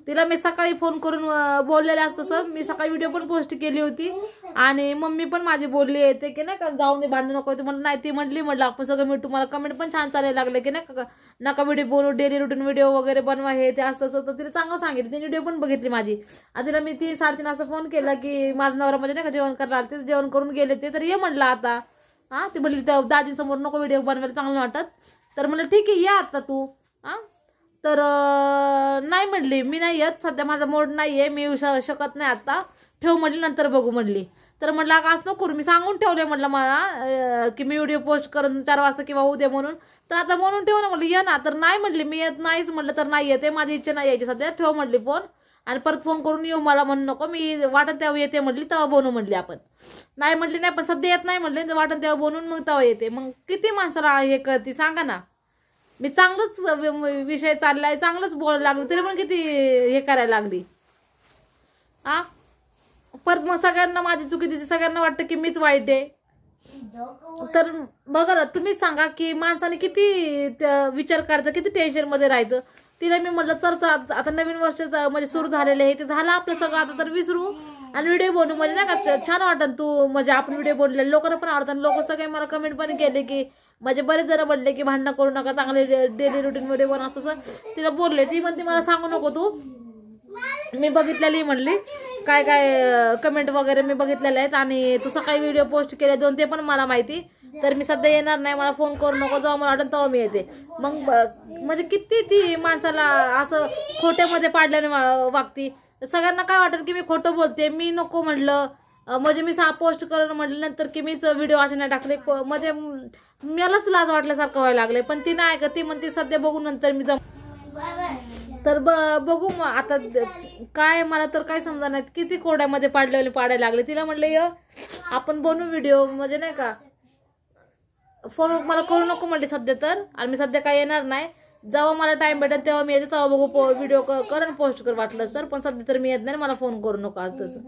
तिला मी सकाळी फोन करून बोललेले असतं. मी सकाळी व्हिडिओ पण पोस्ट केली होती आणि मम्मी पण माझी बोलली येते की नाही का जाऊन दे भांडण नको. म्हणलं नाही, ती म्हटलं आपण सगळं मी तुम्हाला कमेंट पण छान चालायला लागले की नाही का नका व्हिडिओ बोलू, डेली रुटीन व्हिडिओ वगैरे बनवा हे ते असतं. तर तिला चांगलं सांगितलं. तिने व्हिडिओ पण बघितली माझी. आणि तिला मी 3-3:30 वाजता फोन केला की माझं नवरा म्हणजे नाही का जेवण करणार, ते जेवण करून गेले ते तर ये म्हणलं आता. हा, ती म्हटली दाजीसमोर नको व्हिडिओ बनवायला चांगलं वाटत. तर म्हणलं ठीक आहे, या आता तू. हा, तर नाही म्हटली मी नाही येत, सध्या माझा मूड नाहीये, मी येऊ शकत नाही आता, ठेव म्हटली, नंतर बघू म्हटली. तर म्हटलं असं नको करू, मी सांगून ठेवलंय म्हटलं मला की मी व्हिडिओ पोस्ट करून 4 वाजता किंवा उद्या म्हणून. तर आता म्हणून ठेव ना म्हटलं, ये ना. तर नाही म्हटली मी येत नाहीच म्हटलं, तर नाही येते, माझी इच्छा नाही यायची सध्या, ठेव म्हटली फोन. आणि परत फोन करून येऊ मला म्हणू नको, मी वाटत तेव्हा येते म्हटली, तेव्हा बनवू म्हटली आपण. नाही म्हटली नाही, पण सध्या येत नाही म्हटली, वाटत तेव्हा बनवून मग तेव्हा येते. मग किती माणसाला हे करते सांगा ना. मी चांगलंच विषय चाललाय, चांगलंच बोलायला लागली, तरी पण किती हे करायला लागली. आ परत मग सगळ्यांना माझी चुकी दिसते, सगळ्यांना वाटतं की मीच वाईट आहे. तर बघा ना, तुम्हीच सांगा की माणसाने किती विचार करायचा, किती टेन्शन मध्ये राहायचं. तिला मी म्हटलं चल आता नवीन वर्ष म्हणजे सुरू झालेलं आहे, ते झालं आपलं सगळं, आता तर विसरू आणि व्हिडिओ बनवू. म्हणजे नाही का छान वाटतं तू, म्हणजे आपण व्हिडिओ बनवले लोकांना पण आवडतात. लोक सगळे मला कमेंट पण केले की म्हणजे बरेच जण म्हणले की भांडणं करू नका, चांगले डेली रुटीन व्हिडिओ बनवा. तसं तिला बोलले, ती म्हणते मला सांगू नको तू, मी बघितलेली म्हणली काय काय कमेंट वगैरे मी बघितलेले आहेत आणि तू सकाळी व्हिडिओ पोस्ट केले 2 ते पण मला माहिती. तर मी सध्या येणार नाही, मला फोन करू नको, जेव्हा मला वाटेल तेव्हा मी येते. मग म्हणजे किती ती माणसाला असं खोट्यामध्ये पाडल्याने वागती. सगळ्यांना काय वाटत की मी खोटं बोलते, मी नको म्हटलं, म्हणजे मी पोस्ट करून म्हटलं नंतर की मीच व्हिडिओ असे नाही टाकले, म्हणजे मलाच लाज वाटल्यासारखं व्हायला लागले. पण ती नाही का, ती म्हणते सध्या बघू नंतर मी तर बघू मग आता काय. मला तर काय समजा नाही किती कोड्यामध्ये पाडायला लागले. तिला म्हटलं आपण बनवू व्हिडिओ, म्हणजे नाही का फोन मला करू नको म्हटली सध्या तर. आणि मी सध्या काय येणार नाही, जेव्हा मला टाइम भेटेल तेव्हा मी येते, तेव्हा बघू व्हिडिओ कर पोस्ट कर वाटलंच तर. पण सध्या तर मी येत नाही, मला फोन करू नको आज तसं.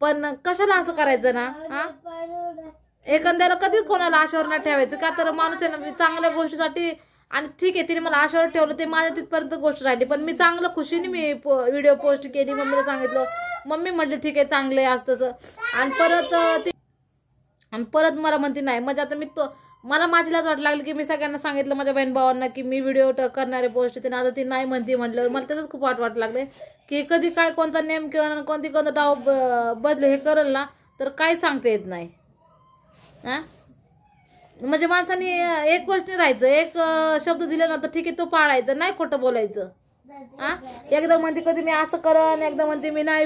पण कशाला असं करायचं ना. हा, एखाद्याला कधीच कोणाला आशावर नाही ठेवायचं का. तर माणूस आहे ना चांगल्या गोष्टीसाठी, आणि ठीक आहे तिने मला आशावर ठेवलं, ते माझ्या तिथपर्यंत गोष्ट राहिली. पण मी चांगलं खुशीने मी व्हिडिओ पोस्ट केली, मम्मीला सांगितलं, मम्मी म्हटली ठीक आहे चांगलं आहे असं तसं. आणि परत मला म्हणते नाही. म्हणजे आता मी मला माझी लाज वाटायला लागली की मी सगळ्यांना सांगितलं माझ्या बहीण भावांना की मी व्हिडिओ करणारे पोस्ट, ते आता ती नाही म्हणते म्हटलं. मला त्याच खूप वाटायला लागले की कधी काय कोणता नेम किंवा कोणता डाव बदल हे करेल ना, तर काय सांगता येत नाही. हा, म्हणजे माणसाने एक गोष्टी राहायचं, एक शब्द दिला ना तर ठीक आहे तो पाळायचा, नाही खोटं बोलायचं. हा, एकदा म्हणते कधी मी असं करन, एकदा म्हणते मी नाही.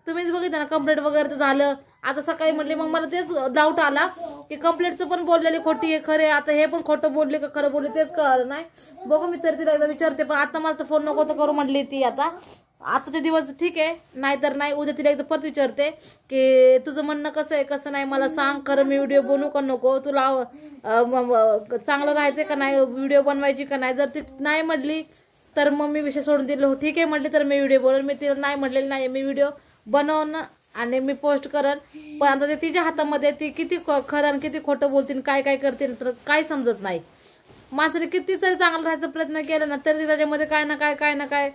तुम्हीच बघितलं ना कंप्लेंट वगैरे झालं. आता सकाळी म्हटले, मग मला तेच डाऊट आला की कंप्लेंटचं पण बोललेली खोटी आहे खरे, आता हे पण खोटं बोलले का खरं बोलले तेच कळलं नाही. बघू मी तर तिला एकदा विचारते, पण आता मला तर फोन नको तर करू म्हटली ती. आताचे दिवस ठीक आहे, नाहीतर नाही. उद्या तिला एकदा परत विचारते की तुझं म्हणणं कसं आहे कसं नाही, मला सांग खरं, मी व्हिडिओ बनवू का नको, तुला चांगलं राहायचंय का नाही, व्हिडिओ बनवायची का नाही. जर ती नाही म्हटली तर मग मी विषय सोडून दिलो. ठीक आहे म्हटली तर मी व्हिडिओ बनवून, मी तिला नाही म्हटलेलं नाही, मी व्हिडिओ बनवणं आणि मी पोस्ट करन. पण आता ते तिच्या हातामध्ये, ती किती खरं आणि किती खोटं बोलतील, काय काय करतील तर काय समजत नाही. माणसाने किती जरी चांगलं राहायचा प्रयत्न केला ना तरी त्याच्यामध्ये काय ना काय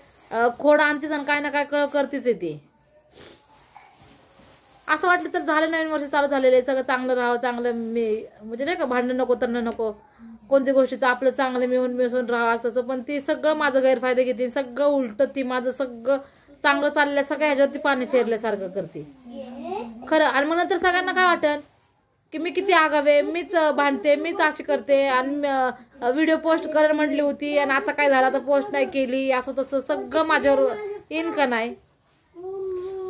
खोड आणतीच आणि काय ना काय कळ करतीच येते. असं वाटलं तर झालं, नवीन वर्ष चालू झालेलं आहे, सगळं चांगलं राहावं, चांगलं म्हणजे नाही का भांडण नको तरणं नको, कोणत्या गोष्टीचं आपलं चांगलं मिळून राहावं असं तसं. पण ती सगळं माझं गैरफायदा घेते, सगळं उलट ती माझं सगळं चांगलं चाललंय सगळ्या ह्याच्यावरती पाणी फेरल्यासारखं करते खरं. आणि मग नंतर सगळ्यांना काय वाटन की मी किती आगावे, मीच भांडते, मीच अशी करते आणि व्हिडिओ पोस्ट करायला म्हटली होती आणि आता काय झालं, आता पोस्ट नाही केली, असं तसं सगळं माझ्यावर येईन का नाही.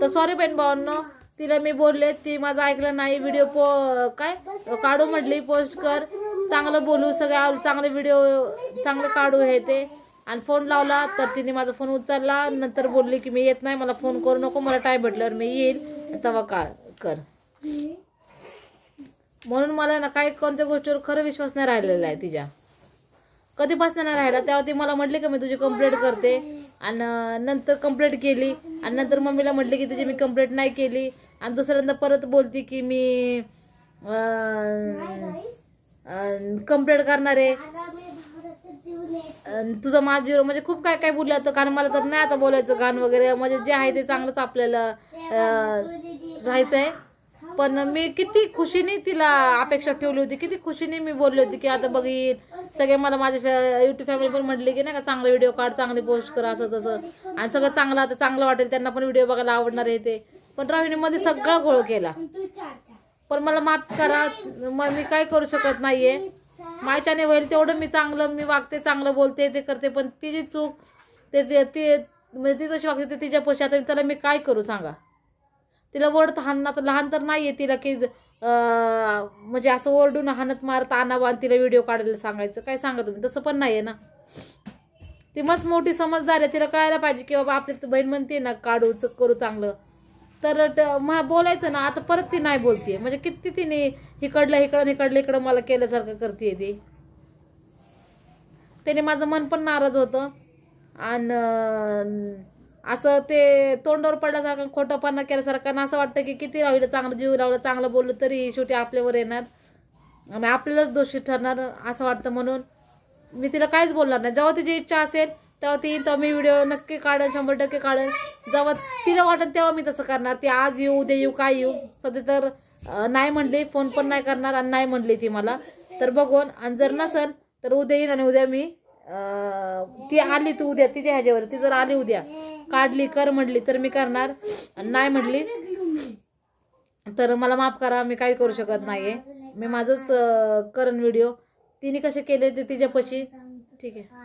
तर सॉरी बहीण भावांनो, तिला मी बोलले, ती माझं ऐकलं नाही. व्हिडिओ काय काढू म्हटली, पोस्ट कर, चांगलं बोलू, सगळ्या चांगले व्हिडिओ चांगलं काढू हे ते. आणि फोन लावला तर तिने माझा फोन उचलला, नंतर बोलली की मी येत नाही, मला फोन करू नको, मला टाइम भेटल्यावर मी येईल तेव्हा कर. म्हणून मला ना काही कोणत्या गोष्टीवर खरं विश्वास नाही राहिलेला आहे तिच्या, कधीपासून नाही राहिला. तेव्हा ती मला म्हटली की मी तुझी कंप्लेंट करते, आणि नंतर कंप्लेंट केली, आणि नंतर मम्मीला म्हटली की तुझी मी कंप्लेंट नाही केली, आणि दुसऱ्यांदा परत बोलती की मी कंप्लेंट करणार आहे. तुझं माझी म्हणजे खूप काय काय बोललं तर, कारण मला तर नाही आता बोलायचं गाण वगैरे, म्हणजे जे आहे ते चांगलंच आपल्याला राहायचंय. पण मी किती खुशीने तिला अपेक्षा ठेवली होती, किती खुशीने मी बोलली होती की आता बघीन सगळे मला माझ्या युट्यूब फॅमिली पण म्हटले की नाही का चांगला व्हिडिओ काढ, चांगली पोस्ट कर, असं तसं, आणि सगळं चांगलं आता चांगलं वाटेल, त्यांना पण व्हिडिओ बघायला आवडणार आहे ते. पण राहिनी मध्ये सगळा घोळ केला. पण मला माफ करा, मग मी काय करू शकत नाहीये. माझ्याने होईल तेवढं मी चांगलं मी वागते, चांगलं बोलते, ते करते. पण तिची चूक ते म्हणजे ती तशी वागते ते तिच्या पशी. आता त्याला मी काय करू सांगा. तिला ओरडत हाणणार, लहान तर नाहीये तिला की म्हणजे असं ओरडून हाणत मारत आणावं आणि तिला व्हिडिओ काढायला सांगायचं. काय सांगा तुम्ही, तसं पण नाहीये ना. ती मस्त मोठी समजदार आहे, तिला कळायला पाहिजे की बाबा आपली बहीण म्हणते ना काढू करू चांगलं, तर बोलायचं ना. आता परत ती नाही बोलतीये, म्हणजे किती तिने इकडलं मला केल्यासारखं करते ती. त्याने माझं मन पण नाराज होतं, आणि असं ते तोंडावर पडल्यासारखं खोटंपणा केल्यासारखं, असं वाटतं की किती राहिलं चांगलं जीव लावलं, चांगलं बोललं तरी शेवटी आपल्यावर येणार आणि आपल्यालाच दोषी ठरणार असं वाटतं. म्हणून मी तिला काहीच बोलणार नाही. जेव्हा तिची इच्छा असेल तेव्हा मी व्हिडिओ नक्की काढेन, 100% काढेन. जेव्हा तिला वाटेल तेव्हा मी तसं करणार. ती आज येऊ उद्या येऊ काय येऊ, सध्या तर नाही म्हणली, फोन पण नाही करणार आणि नाही म्हणली ती मला, तर बघून. आणि जर नसेल तर उद्या येईन, आणि उद्या मी ती आली तू उद्या तिच्या ह्याच्यावर, ती जर आली उद्या काढली कर म्हणली तर मी करणार, आणि नाही म्हणली तर मला माफ करा, मी काही करू शकत नाहीये. मी माझंच करण व्हिडिओ. तिने कसे केले ते तिच्यापाशी ठीक आहे.